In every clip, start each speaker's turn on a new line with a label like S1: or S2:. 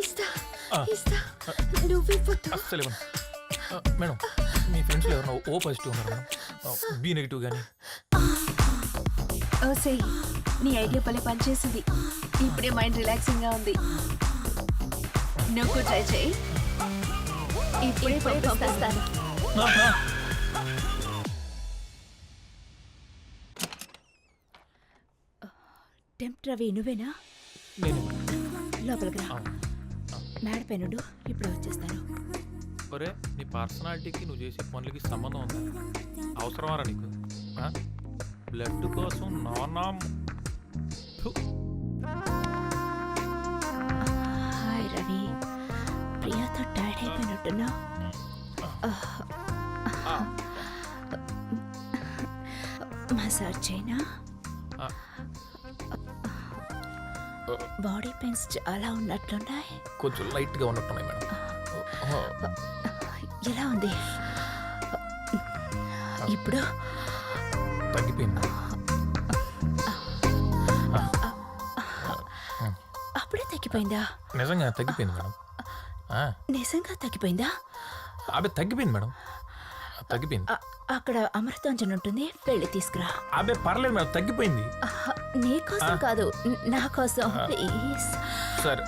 S1: ఇస్తా ఇస్తా నువ్వు ఇవ్వద్దు.
S2: అస్సలు ఇవ్వను. మేడం మీ ఫ్రెండ్స్లో ఎవరైనా ఓ పాజిటివ్ ఉన్నారు మేడం, బి నెగిటివ్ కానీ?
S1: ఓసే నీ ఐడియా పని పనిచేసింది. ఇప్పుడే మైండ్ రిలాక్సింగ్ గా ఉంది. నువ్వు ట్రై చేయి. ఇప్పుడే పంపిస్తాను. టెంప్ట్ రవి నువ్వేనా?
S2: నేను
S1: లోపలికి రా. మేడపైనుండు, ఇప్పుడు వచ్చేస్తాను.
S2: ఒరే నీ పర్సనాలిటీకి నువ్వు చేసే పనులకి సంబంధం ఉందా? అవసరమారా నీకు? బ్లడ్ కోసం నానా
S1: హాయ్ రవి, ప్రియాతో టైర్డ్ అయిపోయినట్టున్నా. మసాజ్ చేయనా? బాడీ పెయిన్స్ చాలా ఉన్నట్లున్నాయి.
S2: కొంచెం లైట్గా ఉన్నట్టున్నాయి మేడం.
S1: ఎలా ఉంది ఇప్పుడు?
S2: తగ్గిపోయింది.
S1: అప్పుడే తగ్గిపోయిందా?
S2: నిజంగా తగ్గిపోయింది మేడం.
S1: నిజంగా తగ్గిపోయిందా?
S2: అవి తగ్గిపోయింది మేడం, తగ్గిపోయింది.
S1: అక్కడ అమృతాంజన్ ఉంటుంది, వెళ్ళి తీసుకురా.
S2: అదే పర్లేదు మేడం, తగ్గిపోయింది.
S1: నీ కోసం కాదు, నా కోసం ప్లీజ్.
S2: సరే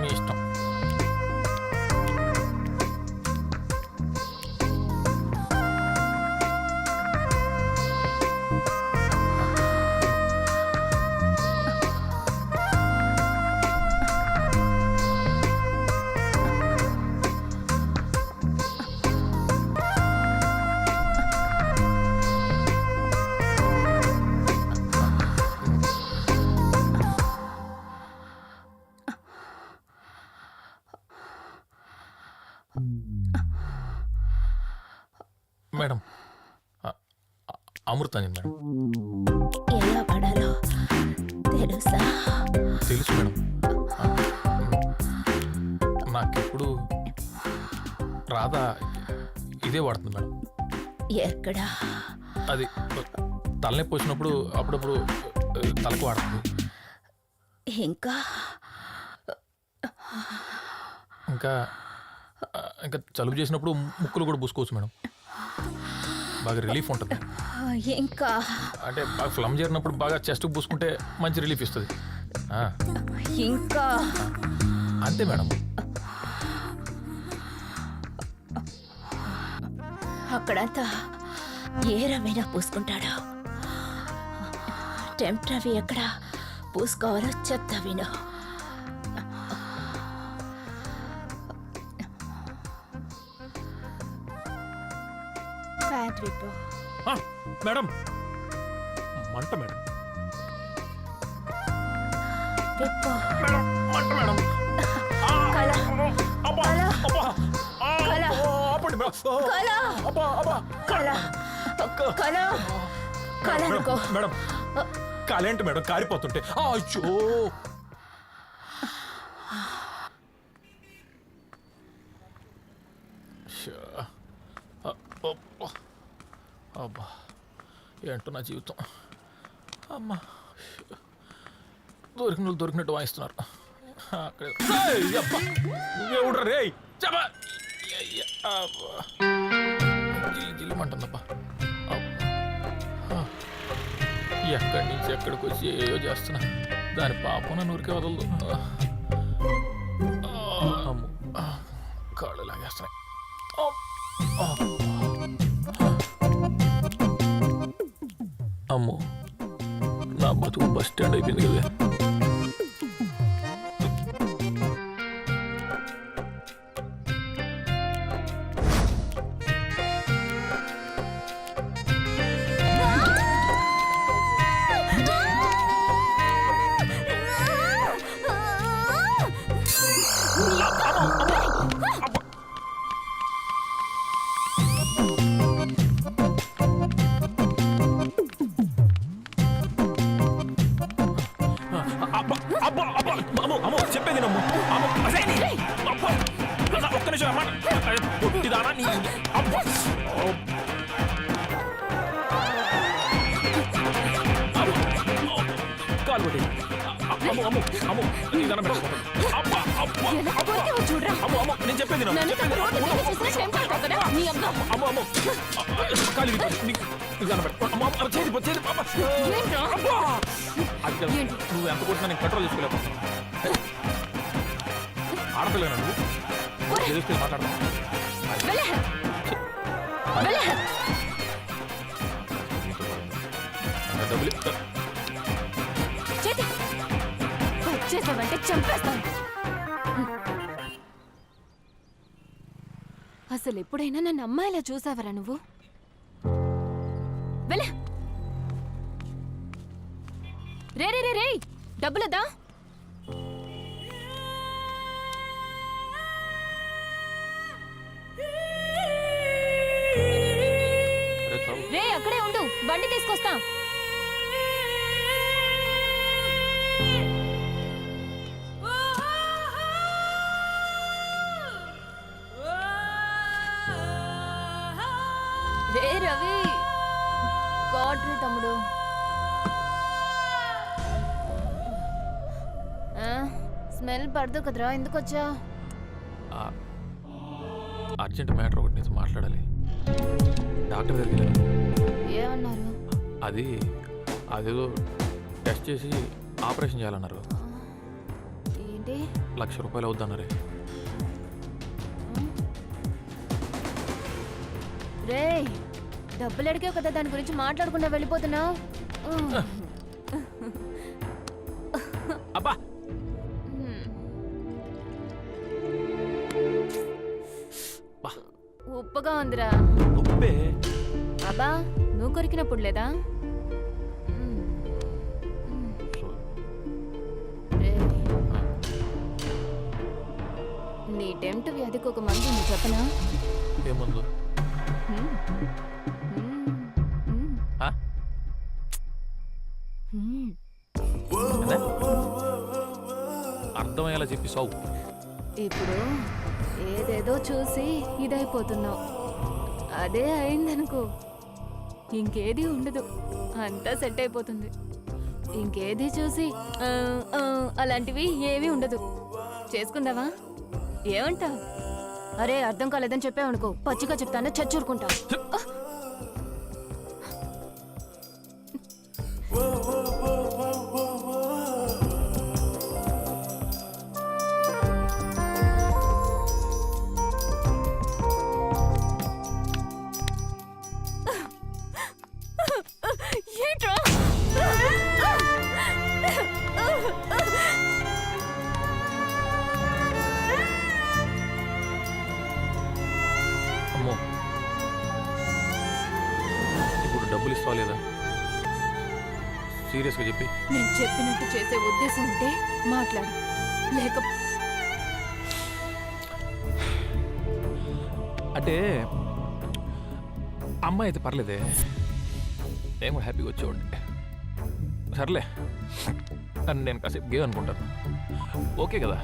S2: మీ ఇష్టం. Madam Amrutanjan madam.
S1: ఎలా పడాలో తెలుసా?
S2: తెలుసు మేడం. నాకెప్పుడు రాధా ఇదే వాడుతుంది మేడం.
S1: ఎక్కడా?
S2: అది తలనొప్పి వచ్చినప్పుడు అప్పుడప్పుడు తలకు వాడుతుంది.
S1: ఇంకా
S2: ఇంకా ఇంకా జలుబు చేసినప్పుడు ముక్కులు కూడా పూసుకోవచ్చు మేడం, బాగా రిలీఫ్ ఉంటుంది.
S1: ఇంకా
S2: అంటే బాగా ఫ్లమ్ చేరినప్పుడు బాగా చెస్ట్ పూసుకుంటే మంచి రిలీఫ్ ఇస్తుంది.
S1: ఇంకా
S2: అంతే మేడం.
S1: అక్కడంతా ఏ రవైనా పూసుకుంటాడు. టెంప్ట్ రవి ఎక్కడ పూసుకోవాలో చెప్తా విను. ప్యాంట్ విప్పు.
S2: మేడం మంట మేడం.
S1: విప్పు.
S2: మంట మేడం.
S1: కళ.
S2: అబ్బా,
S1: కళ.
S2: అబ్బా.
S1: కళ.
S2: ఆపండి మేడం.
S1: కళ.
S2: అబ్బా, అబ్బా.
S1: కళ. కళ. కళ అనుకో.
S2: మేడం కాలేంటి మేడం కారిపోతుంటే? అయ్యో అబ్బా, ఏంటో నా జీవితం. అమ్మా, దొరికినట్టు వాయిస్తున్నారు. నువ్వే రే జిల్లుమంటుందబ్బా. ఎక్కడి నుంచి ఎక్కడికి వచ్చి ఏయో చేస్తున్నా, దాని పాపం నన్ను ఊరికే వదలదు. కాళ్ళు లాగేస్తున్నాయి. అమ్మో, నా బతుకు బస్ స్టాండ్ అయిపోయింది కదా. అమ్ము అమ్ము నీ దండం పెడతా. అబ్బా, అబ్బా,
S1: ఎలా
S2: అబ్బా.
S1: కొరికావో చూడురా.
S2: అమ్ము, అమ్ము, నేను చెప్పేది విను.
S1: నన్ను తప్ప రోడ్డు మీద చూసినా టెంపుల్ అవుతావు కదా, నీ అబ్బా.
S2: అమ్ము, అమ్ము. కాలు ఇరిగి, నీ దండం పెడతా. అమ్ము, అమ్ము, చేతి పో, చేతి పో. అబ్బా.
S1: ఏంట్రా?
S2: అబ్బా. అది కాదు.
S1: ఏంటి?
S2: నువ్వు ఎంత కొట్టినా నేను కంట్రోల్ చేసుకోలేకపోతున్నా. ఆడపిల్లనా నువ్వు?
S1: ఒరేయ్.
S2: ఎదురుకెళ్ళి మాట్లాడతాను.
S1: వెళ్ళే. వెళ్ళే.
S2: డబ్బులు
S1: చేతి వచ్చేసావంటే చంపేస్తాను. అసలు ఎప్పుడైనా నన్ను అమ్మాయిలా చూసావరా నువ్వు? వెళ్ళే. రే రే రే రే డబ్బులదా? రే అక్కడే ఉండు, బండి తీసుకొస్తా. రే రవి, గాడ్రీ తమ్ముడు. స్మెల్ పడదు కదరా, ఎందుకు వచ్చా?
S2: అర్జెంట్ మ్యాటర్ ఒకటి నీతో మాట్లాడాలి. డాక్టర్ దగ్గరికి వెళ్ళాను.
S1: ఏమన్నారు?
S2: అదేదో టెస్ట్ చేసి ఆపరేషన్ చేయాలన్నారు.
S1: ఏంటి?
S2: ₹1,00,000 అవుద్దన్నారే.
S1: రే డబ్బులు అడిగావు కదా, దాని గురించి మాట్లాడకుండా వెళ్ళిపోతున్నావు.
S2: అబ్బా,
S1: ఉప్పగా ఉందిరా.
S2: ఉప్పే.
S1: అబ్బా నువ్వు కొరికినప్పుడు లేదా? నీ టెంప్ట్ వ్యాధికి ఒక మందు ఉంది, చెప్పనా?
S2: ఏముందు? అర్థమయ్యేలా చెప్పి సావు.
S1: ఇప్పుడు ఏదేదో చూసి ఇదైపోతున్నావు. అదే అయిందనుకో, ఇంకేది ఉండదు, అంతా సెట్ అయిపోతుంది. ఇంకేది చూసి అలాంటివి ఏమీ ఉండదు. చేసుకుందావా? ఏమంటా? అరే అర్థం కాలేదని చెప్పావనుకో, పచ్చిగా చెప్తాను, చచ్చూరుకుంటా. ఏంట్రా?
S2: అమ్మో, ఇప్పుడు డబ్బులు ఇస్తావా లేదా? సీరియస్గా చెప్పి.
S1: నేను చెప్పినట్టు చేసే ఉద్దేశం ఉంటే మాట్లాడు, లేక
S2: అంటే అమ్మాయి అయితే పర్లేదే, నేను కూడా హ్యాపీగా వచ్చేవాడిని. సర్లే, అని నేను కాసేపు గేమ్ అనుకుంటాను. ఓకే కదా?